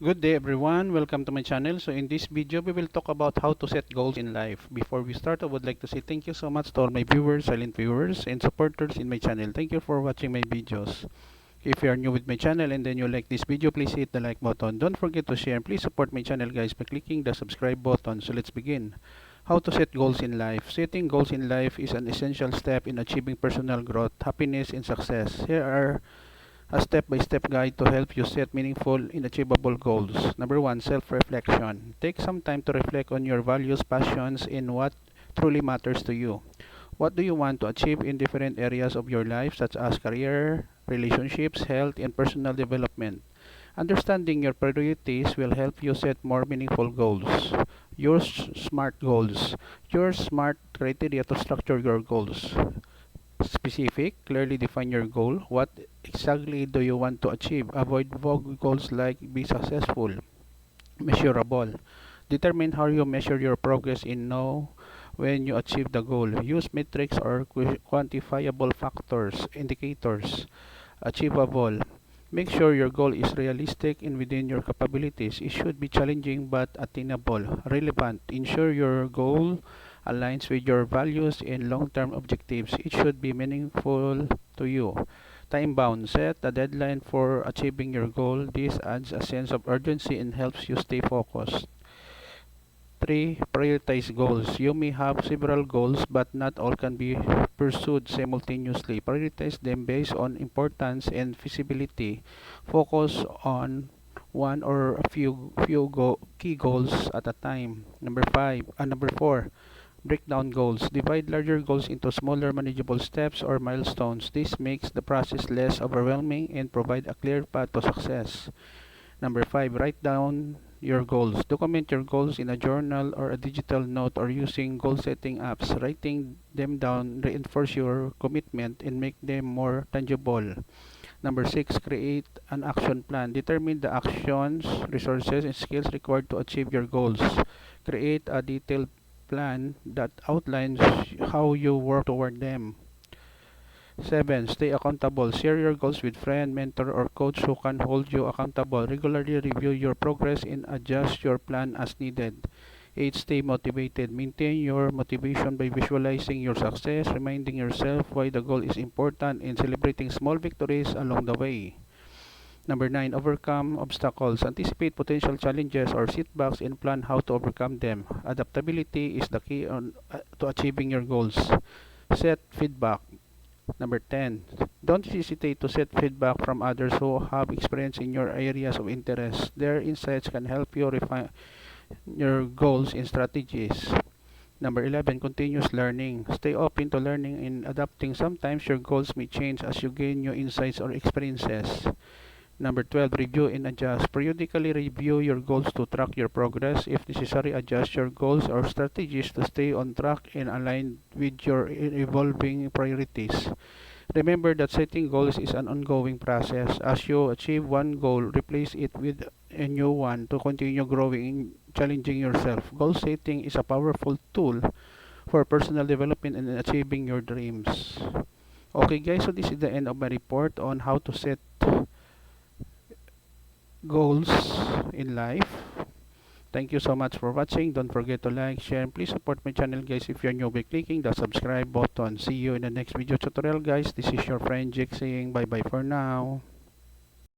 Good day everyone, welcome to my channel. So in this video, we will talk about how to set goals in life. Before we start, I would like to say thank you so much to all my viewers, silent viewers, and supporters in my channel. Thank you for watching my videos. If you are new with my channel and then you like this video, please hit the like button. Don't forget to share and please support my channel guys by clicking the subscribe button. So let's begin. How to set goals in life. Setting goals in life is an essential step in achieving personal growth, happiness, and success. Here are a step-by-step guide to help you set meaningful and achievable goals. Number one, self-reflection. Take some time to reflect on your values, passions, and what truly matters to you. What do you want to achieve in different areas of your life, such as career, relationships, health, and personal development? Understanding your priorities will help you set more meaningful goals. Your SMART goals. Your SMART criteria to structure your goals. Specific, clearly define your goal. What exactly do you want to achieve? Avoid vague goals like be successful. Measurable. Determine how you measure your progress and know when you achieve the goal. Use metrics or quantifiable factors, indicators. Achievable. Make sure your goal is realistic and within your capabilities. It should be challenging but attainable. Relevant. Ensure your goal aligns with your values and long-term objectives. It should be meaningful to you. Time bound. Set a deadline for achieving your goal. This adds a sense of urgency and helps you stay focused. 3. Prioritize goals. You may have several goals, but not all can be pursued simultaneously. Prioritize them based on importance and feasibility. Focus on one or a few key goals at a time. Number 4. Break down goals. Divide larger goals into smaller manageable steps or milestones. This makes the process less overwhelming and provide a clear path to success. Number 5, write down your goals. Document your goals in a journal or a digital note or using goal setting apps. Writing them down reinforce your commitment and make them more tangible. Number 6, create an action plan. Determine the actions, resources, and skills required to achieve your goals. Create a detailed plan that outlines how you work toward them. 7. Stay accountable. Share your goals with friend, mentor, or coach who can hold you accountable. Regularly review your progress and adjust your plan as needed. 8. Stay motivated. Maintain your motivation by visualizing your success, reminding yourself why the goal is important, and celebrating small victories along the way. Number 9. Overcome obstacles. Anticipate potential challenges or setbacks and plan how to overcome them. Adaptability is the key to achieving your goals. Set feedback. Number 10. Don't hesitate to set feedback from others who have experience in your areas of interest. Their insights can help you refine your goals and strategies. Number 11. Continuous learning. Stay open to learning and adapting. Sometimes your goals may change as you gain new insights or experiences. Number 12. Review and adjust. Periodically review your goals to track your progress. If necessary, adjust your goals or strategies to stay on track and aligned with your evolving priorities. Remember that setting goals is an ongoing process. As you achieve one goal, replace it with a new one to continue growing and challenging yourself. Goal setting is a powerful tool for personal development and achieving your dreams. Okay guys, so this is the end of my report on how to set goals in life. Thank you so much for watching. Don't forget to like, share, and please support my channel guys if you're new by clicking the subscribe button. See you in the next video tutorial guys. This is your friend Jake saying bye bye for now.